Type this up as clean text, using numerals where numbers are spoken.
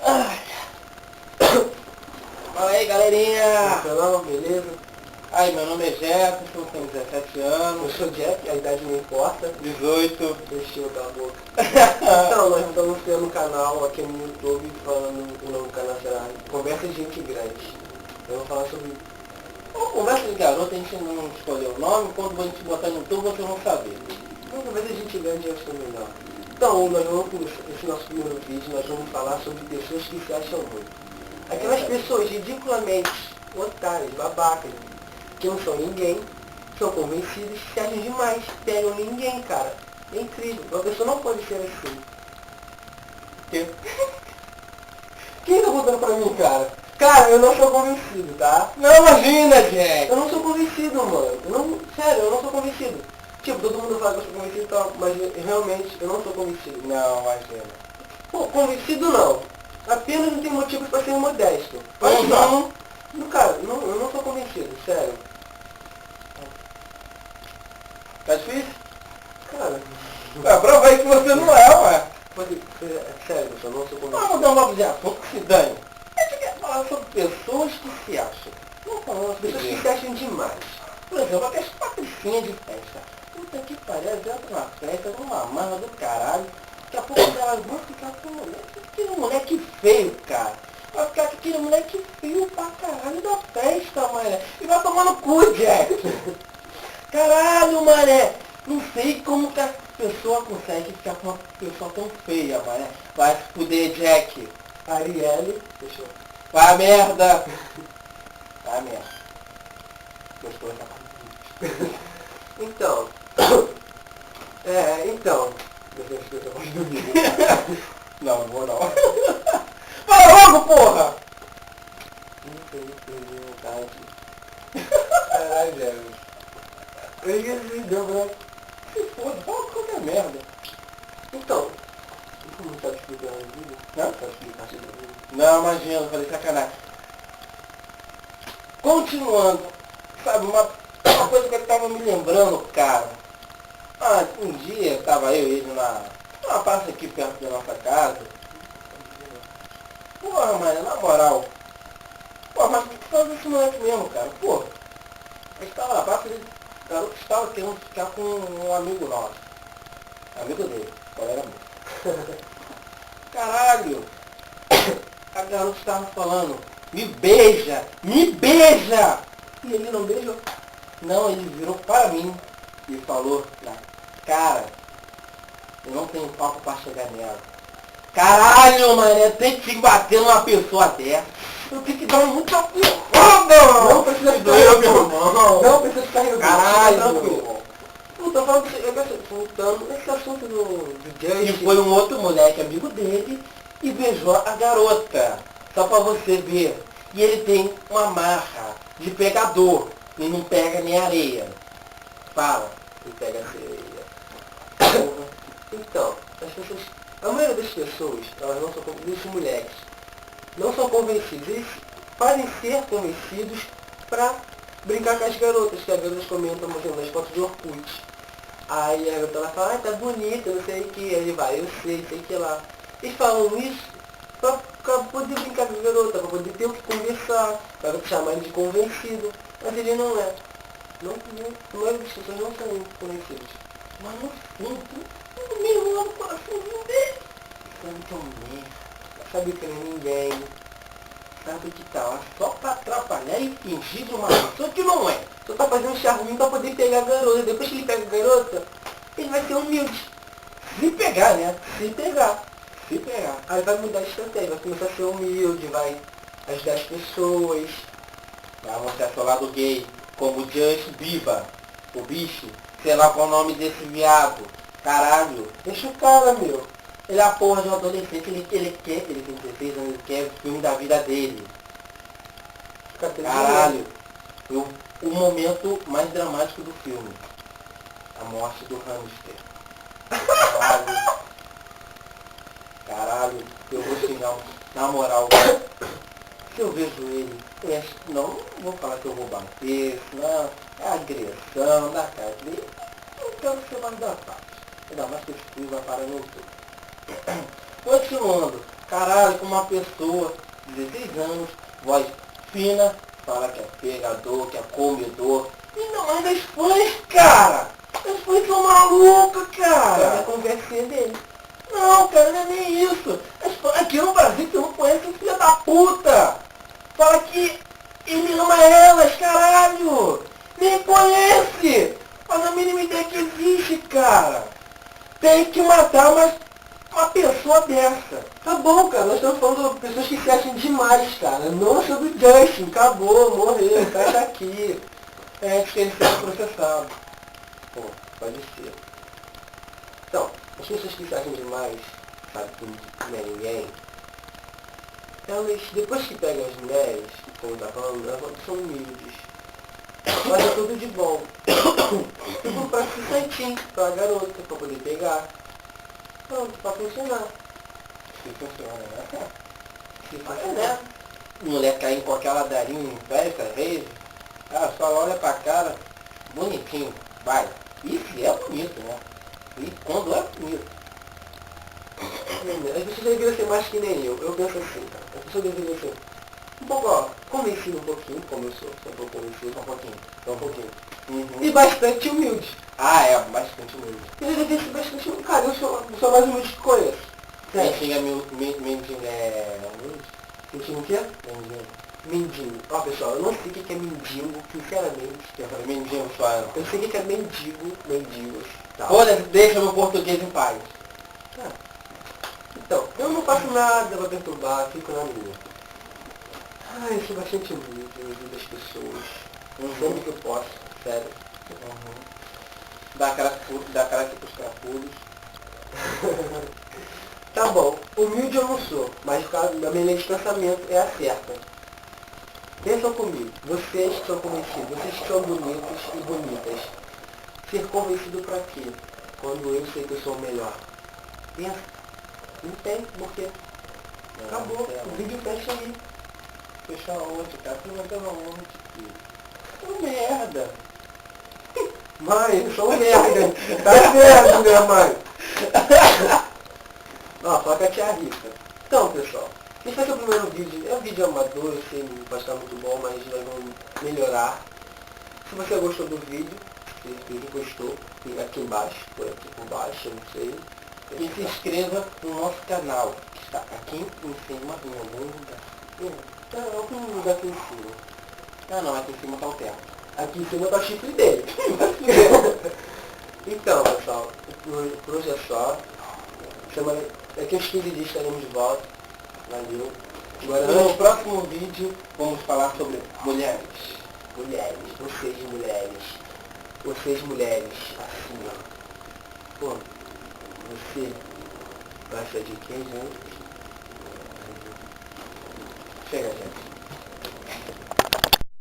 Ai. Fala aí, galerinha! Não, beleza? Ai, meu nome é Jefferson, tenho 17 anos. Eu sou Jeff, a idade não importa. 18. Deixa eu calar a boca. Então, nós estamos tendo um canal aqui no YouTube, falando, o nome do canal será Conversa de Gente Grande. Eu vou falar sobre... Conversa de garoto, a gente não escolheu o nome, quando a gente botar no YouTube vocês vão saber. Não, Conversa de Gente Grande eu acho que é melhor. Então, nós vamos, esse nosso primeiro vídeo, nós vamos falar sobre pessoas que se acham ruins. Aquelas pessoas ridiculamente otárias, babacas, que não são ninguém, são convencidos, se acham demais, pegam ninguém, cara. É incrível. Uma pessoa não pode ser assim. Quem tá botando pra mim, cara? Cara, eu não sou convencido, tá? Não, imagina, Jack! Eu não sou convencido, mano. Sério, eu não sou convencido. Tipo, todo mundo fala que eu sou convencido e tal, mas realmente eu não sou convencido. Não, imagina. Pô, convencido não. Apenas não tem motivos pra ser modesto. Uhum. Não, cara, eu não sou convencido, sério. Tá difícil? Cara, Prova aí que você não é, ué. sério, eu não sou convencido. Vamos mudar um nome de assunto que se dane. A gente quer falar sobre pessoas que se acham. Não falando sobre Pessoas que isso. se acham demais. Por exemplo, aquelas patricinhas de festa. Puta que pariu, elas entram na festa numa marra do caralho. Daqui a pouco elas vão ficar com moleque. Aquele moleque feio, cara. Vai ficar com aquele moleque feio pra caralho da festa, mané. E vai tomar no cu, Jack. Caralho, mané. Não sei como que a pessoa consegue ficar com uma pessoa tão feia, mané. Vai se fuder, Jack. Arielle, deixa eu... Vai a merda. Vai a merda. Gostou dessa parte? Então, deixa eu ver se eu posso dormir. Não, vou não. Fala logo, porra! Caralho, velho. Eu esqueci, deu branco. Se foda, fala qualquer merda. Então, como tá explicando a vida? Não? Tá explicando a vida? Não, imagina, falei sacanagem. Continuando, sabe, uma coisa que eu tava me lembrando, cara. Um dia tava eu e ele numa praça aqui perto da nossa casa. Porra, mano, na moral. Pô, mas por que faz esse moleque mesmo, cara? Pô, a gente tava na praça e o garoto estava querendo ficar com um amigo nosso. Amigo dele, colega meu. Caralho! A garota estava falando, me beija! Me beija! E ele não beijou? Não, ele virou para mim e falou, cara, eu não tenho papo pra chegar nela. Caralho, mané, tem que bater numa pessoa dessa. Eu tenho que dar muita porrada! Não precisa ficar irmão. Não precisa ficar rindo. Caralho, Tranquilo. Não, tô falando voltando esse assunto do E Just. foi um outro moleque, amigo dele, e beijou a garota. Só pra você ver. E ele tem uma marra de pegador. E não pega nem areia. Fala. Ele pega sereia. Então, as pessoas, a maioria das pessoas, elas não são convencidas, dos moleques, não são convencidos. Eles podem ser convencidos pra brincar com as garotas, que as garotas comentam, por exemplo, nas fotos de Orkut. Aí a garota ela fala, tá bonita, não sei o que, aí ele vai, eu sei que lá. Eles falam isso pra poder brincar com a garota, pra poder ter o que conversar, pra chamar ele de convencido. Mas ele não é. A maioria das pessoas não são convencidas. Mas no fundo, no meio lá no coraçãozinho dele, sabe que é um merda. Sabe que não é ninguém. Sabe que tá lá só pra atrapalhar e fingir de uma pessoa que não é. Só tá fazendo um charminho pra poder pegar a garota. Depois que ele pega a garota, ele vai ser humilde. Se pegar, né? Se pegar. Se pegar. Aí vai mudar de estratégia, vai começar a ser humilde, vai ajudar as pessoas. Vai mostrar seu lado gay, como Just Bieber, o bicho, sei lá qual é o nome desse viado. Caralho. Deixa o cara, meu. Ele é a porra de um adolescente, ele quer, ele tem 16 anos, ele quer o filme da vida dele. Caralho. O momento mais dramático do filme. A morte do hamster. Caralho. Caralho, eu vou xingar, na moral, se eu vejo ele, não vou falar que eu vou bater, não, é agressão, da cara dele, não quero ser mais da parte. Ainda mais que esse filho vai parar no YouTube. Continuando, Caralho, como uma pessoa de 16 anos, voz fina, fala que é pegador, que é comedor. E não, ainda as fãs, cara! As fãs são malucas, cara! É a conversinha dele. Não, cara, não é nem isso. As fãs, aqui no Brasil você não conhece o filho da puta! Fala que ele ama elas, caralho! Nem conhece! Faz a mínima ideia que existe, cara! Tem que matar uma pessoa dessa. Tá bom, cara, nós estamos falando de pessoas que se acham demais, cara. Não sobre o Justin, acabou, morreu, fecha aqui. É, acho que ele será processado. Pô, pode ser. Então, as pessoas que se acham demais, sabe, que não é ninguém, elas, depois que pegam as mulheres, como tá falando, elas são humildes. Mas é tudo de bom. Tipo, pra se santinho, pra garota, pra poder pegar. Pronto, pra funcionar. Se funciona, né? Se Mas, funcionar. né? Mulher caindo com aquela darinha em festa, rave, ela só olha pra cara, bonitinho, vai. Isso é bonito, né? E quando é bonito. As pessoas deveriam ser mais que nem eu. Eu penso assim, cara. As pessoas deveriam ser um pouco, ó, convencido um pouquinho, como eu sou um pouco convencido, Só um pouquinho. só um pouquinho. Uhum. E bastante humilde. Ah, é, bastante humilde. Eu devia ser bastante humilde. Cara, eu sou mais humilde que conheço. Quem Sério. xinga mendigo é humilde? Mendigo o quê? Mendigo. Mendigo. Ó, pessoal, eu não sei o que é mendigo, sinceramente. Eu falei mendigo só. Eu sei o que é mendigos, tal. Olha, deixa meu português em paz. Ah, então, eu não faço nada pra perturbar, fico na minha. Ai, eu sou bastante humilde, eu ajudo as pessoas. Sempre que eu posso, sério. Uhum. Dá cara aqui pros crapudos. Tá bom, humilde eu não sou, mas a minha linha de pensamento é a certa. Pensam comigo, vocês que são convencidos, vocês que são bonitos e bonitas. Ser convencido pra quê? Quando eu sei que eu sou o melhor. Pensa, não tem porquê. Acabou, o vídeo fecha aí. Fecha onde, cara? Tu não deu onde, filho? Que merda. Mãe, eu sou um merda. Tá certo, né, mãe? Ó, fala com a tia Rita. Então, pessoal, esse vai ser o primeiro vídeo. É um vídeo amador, eu sei, não vai estar muito bom, mas nós vamos melhorar. Se você gostou do vídeo, se gostou, aqui embaixo, por aqui por baixo, eu não sei. E se inscreva no nosso canal, que está aqui em cima, em algum lugar. Não, algum lugar aqui em cima. Ah não, aqui em cima tá o teto. Aqui em cima tá o chifre dele. Então, pessoal, por hoje é só. Daqui uns 15 dias estaremos de volta. Valeu. Agora, No próximo vídeo, vamos falar sobre mulheres. mulheres, vocês mulheres, assim, ó. Pô, você gosta de quem, gente? Chega, gente.